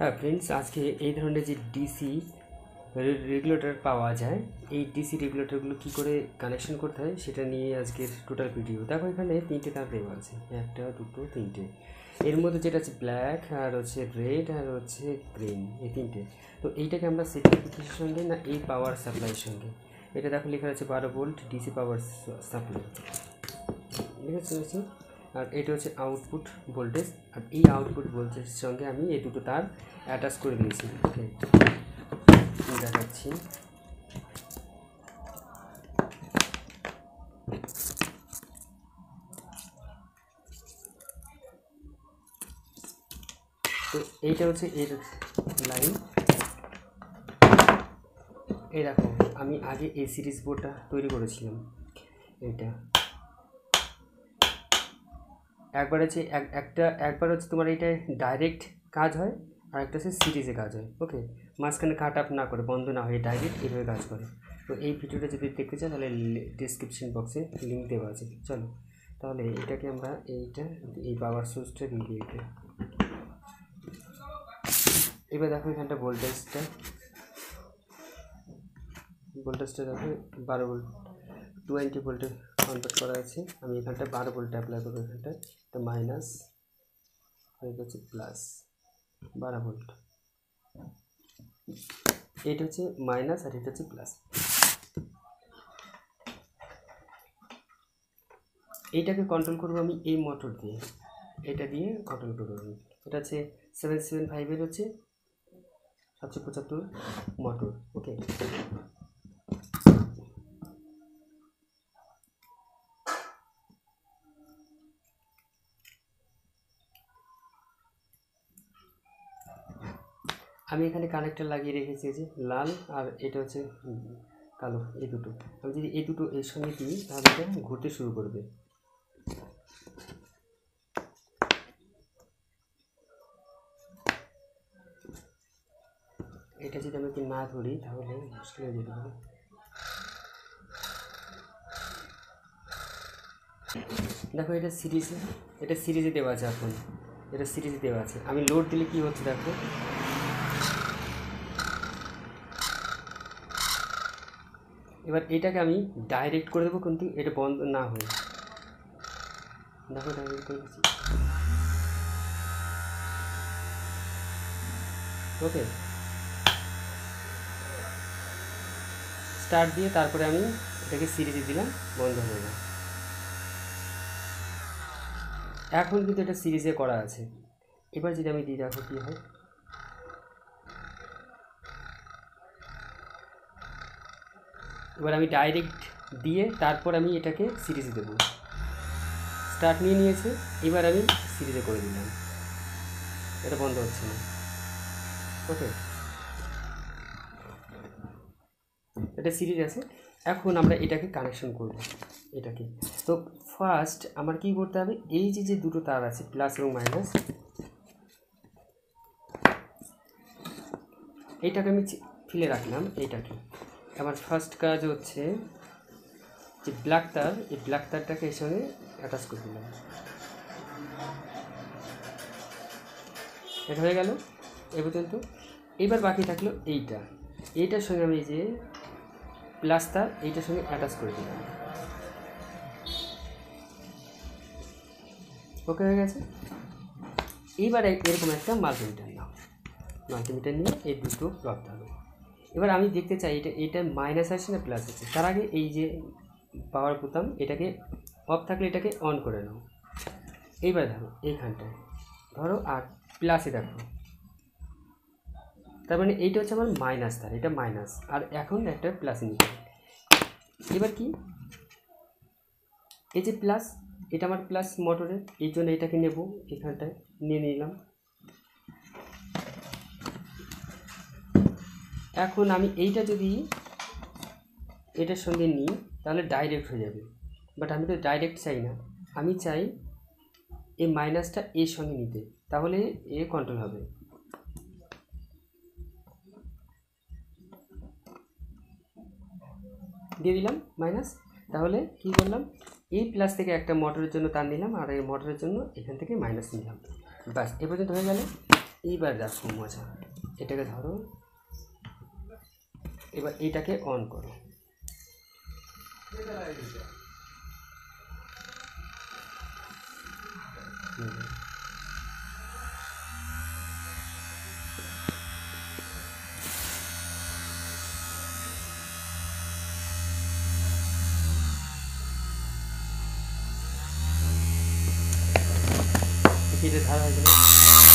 হ্যাঁ ফ্রেন্ডস, আজকে এই ধরনের যে ডিসি রেগুলেটর পাওয়া যায়, এই ডিসি রেগুলেটরগুলো কী করে কানেকশন করতে হয় সেটা নিয়ে আজকের টোটাল ভিডিও। দেখো এখানে তিনটে তার দেওয়া আছে, একটা দুটো তিনটে। এর মধ্যে যেটা আছে ব্ল্যাক, আর হচ্ছে রেড, আর হচ্ছে গ্রিন, এই তিনটে। তো এইটাকে আমরা সেট করব কিসের সঙ্গে না, এই পাওয়ার সাপ্লাইয়ের সঙ্গে। এটা দেখো লেখা আছে 12 ভোল্ট ডিসি পাওয়ার সাপ্লাই, ঠিক আছে। আর এটা হচ্ছে আউটপুট ভোল্টেজ, আর এই আউটপুট ভোল্টেজের সঙ্গে আমি এই দুটো তার অ্যাটাচ করে দিয়েছি। ওকে, দেখাচ্ছি। তো এইটা হচ্ছে এর লাইন। এই দেখো, আমি আগে এই সিরিজ বোর্ডটা তৈরি করেছিলাম। এইটা একবার হচ্ছে একবার হচ্ছে তোমার এইটা ডাইরেক্ট কাজ হয়, আর একটা হচ্ছে সিরিজে কাজ হয়। ওকে, মাঝখানে কাট আপ না করে, বন্ধ না হয়ে ডাইরেক্ট এইভাবে কাজ করে। তো এই ভিডিওটা যদি দেখতে চাও তাহলে ডিসক্রিপশন বক্সে লিঙ্ক দেওয়া আছে। চলো তাহলে এটাকে আমরা এই পাওয়ার সোর্সটা দিয়ে দিই। এবার দেখো এখানটা ভোল্টেজটা দেখো 12 ভোল্ট 20 ভোল্টে কনভার্ট করা আছে। আমি এখানটা 12 ভোল্ট অ্যাপ্লাই করবো। এখানটা তো মাইনাস হয়ে গেছে প্লাস 12 ভোল্ট। এটা হচ্ছে মাইনাস আর এটা হচ্ছে প্লাস। এইটাকে কন্ট্রোল করবো আমি এই মোটর দিয়ে, এটা দিয়ে কন্ট্রোল করবো আমি। এটা হচ্ছে 775-এর হচ্ছে 775 মোটর। ওকে, আমি এখানে কানেক্টর লাগিয়ে রেখেছি যে লাল, আর এটা হচ্ছে কালো, এই দুটো। আমি যদি এই দুটো এর সঙ্গে দিই তাহলে এটা ঘুরতে শুরু করবে। এটা যদি আমি না ধরি তাহলে মুশকিল হয়ে যেতে পারে। দেখো এটা সিরিজে দেওয়া আছে। এখন এটা সিরিজে দেওয়া আছে। আমি লোড দিলে কি হচ্ছে দেখো, এবার এটাকে আমি ডাইরেক্ট করে দেবো, কিন্তু এটা বন্ধ না হয়ে। দেখো ডাইরেক্ট করে দিচ্ছি। ওকে, স্টার্ট দিয়ে তারপরে আমি এটাকে সিরিজে দিলাম, বন্ধ হয়ে গেল। এখন কিন্তু এটা সিরিজে করা আছে। এবার যদি আমি দিই দেখো কী হয়। এবার আমি ডাইরেক্ট দিয়ে তারপর আমি এটাকে সিরিজে দেবো। স্টার্ট নিয়ে নিয়েছে, এবার আমি সিরিজে করে দিলাম, এটা বন্ধ হচ্ছে না। ওকে, এটা সিরিজ আছে। এখন আমরা এটাকে কানেকশন করব এটাকে। তো ফার্স্ট আমার কি করতে হবে, এই যে দুটো তার আছে প্লাস এবং মাইনাস, এইটাকে আমি ফেলে রাখলাম। এইটাকে আমার ফার্স্ট কাজ হচ্ছে যে ব্ল্যাক তার, এই ব্ল্যাক তারটাকে এর সঙ্গে অ্যাটাচ করে দিলাম। এটা হয়ে গেল এ পর্যন্ত। এবার বাকি থাকলো এইটার সঙ্গে আমি যে প্লাস তার, এইটার সঙ্গে অ্যাটাচ করে দিলাম। ওকে, হয়ে গেছে। এইবার এরকম একটা মাল্টিমিটার নিয়ে এই দুটো প্লট হবে। এবার আমি দেখতে চাই এটা মাইনাস আসছে না প্লাস আছে। তার আগে এই যে পাওয়ার বোতাম, এটাকে অফ থাকলে এটাকে অন করে নাও। এইবার ধরো এইখানটায় ধরো, আর প্লাসে দেখো, তার মানে এইটা হচ্ছে আমার মাইনাস তার, এটা মাইনাস, আর এখন একটা প্লাসে নিতে হবে। এবার কি, এই যে প্লাস, এটা আমার প্লাস মোটরের, এই জন্য এটাকে নেব, এখানটায় নিয়ে নিলাম। এখন আমি এইটা যদি এটার সঙ্গে নিই তাহলে ডাইরেক্ট হয়ে যাবে, বাট আমি তো ডাইরেক্ট চাই না। আমি চাই এই মাইনাসটা এর সঙ্গে নিতে, তাহলে এ কন্ট্রোল হবে। দিয়ে দিলাম মাইনাস। তাহলে কি করলাম, এই প্লাস থেকে একটা মোটরের জন্য তার নিলাম, আর এই মোটরের জন্য এখান থেকে মাইনাস নিলাম। বাস, এ পর্যন্ত হয়ে গেল। এইবার দেখো মজা, এটাকে ধরো, এবার এটাকে অন করো। এটা ধারা হয়ে গেল।